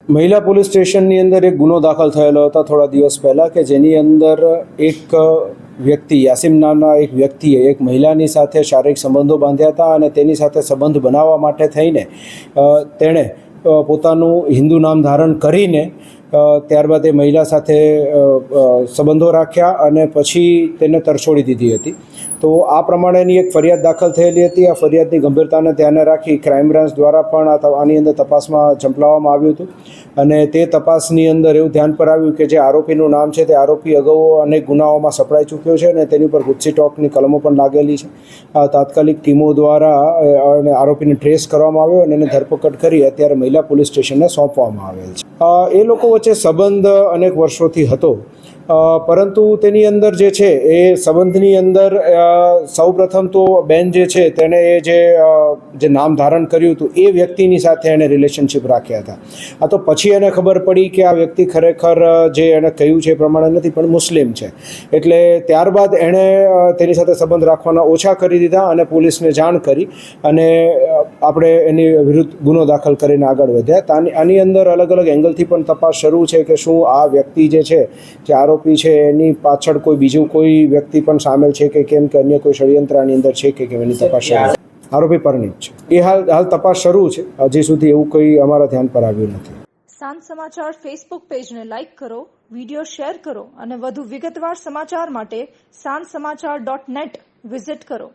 મહિલા પોલીસ સ્ટેશનની અંદર એક ગુનો દાખલ થયેલો હતો થોડા દિવસ પહેલાં કે જેની અંદર એક વ્યક્તિ યાસીમ નામના એક વ્યક્તિએ એક મહિલાની સાથે શારીરિક સંબંધો બાંધ્યા હતા અને તેની સાથે સંબંધ બનાવવા માટે થઈને તેણે પોતાનું હિન્દુ નામ ધારણ કરીને ત્યારબાદ એ મહિલા સાથે સંબંધો રાખ્યા અને પછી તેને તરછોડી દીધી હતી. તો આ પ્રમાણેની એક ફરિયાદ દાખલ થયેલી હતી. આ ફરિયાદની ગંભીરતાને ધ્યાને રાખી ક્રાઇમ બ્રાન્ચ દ્વારા પણ આની અંદર તપાસમાં ઝંપલાવવામાં આવ્યું હતું અને તે તપાસની અંદર એવું ધ્યાન પર આવ્યું કે જે આરોપીનું નામ છે તે આરોપી અગાઉ અનેક ગુનાઓમાં સપડાઈ ચૂક્યો છે અને તેની ઉપર ગુસ્સી ટોકની કલમો પણ લાગેલી છે. તાત્કાલિક ટીમો દ્વારા આરોપીને ટ્રેસ કરવામાં આવ્યો અને એને ધરપકડ કરી અત્યારે મહિલા પોલીસ સ્ટેશનને સોંપવામાં આવેલ છે. એ લોકો વચ્ચે સંબંધ અનેક વર્ષોથી હતો, પરંતુ તેની અંદર જે છે એ સંબંધની અંદર સૌપ્રથમ તો બેન જે છે તેણે જે નામ ધારણ કર્યું હતું એ વ્યક્તિની સાથે એણે રિલેશનશિપ રાખ્યા હતા. આ તો પછી એને ખબર પડી કે આ વ્યક્તિ ખરેખર જે એણે કહ્યું છે એ પ્રમાણે નથી પણ મુસ્લિમ છે. એટલે ત્યારબાદ એણે તેની સાથે સંબંધ રાખવાના ઓછા કરી દીધા અને પોલીસને જાણ કરી અને આપણે એની વિરુદ્ધ ગુનો દાખલ કરીને આગળ વધ્યા. આની અંદર અલગ અલગ એંગલથી પણ તપાસ શરૂ છે કે શું આ વ્યક્તિ જે છે જે આરોપી છે એની પાછળ કોઈ બીજું કોઈ વ્યક્તિ પણ સામેલ છે કે કેમ કે અન્ય કોઈ ષડયંત્ર આની અંદર છે કે કેમ એની તપાસ શરૂ. આરોપી પરણિત છે. એ હાલ તપાસ શરૂ છે. હજી સુધી એવું કોઈ અમારા ધ્યાન પર આવ્યું નથી. સાંજ સમાચાર ફેસબુક પેજને લાઇક કરો, વિડીયો શેર કરો અને વધુ વિગતવાર સમાચાર માટે sanssamachar.net વિઝિટ કરો.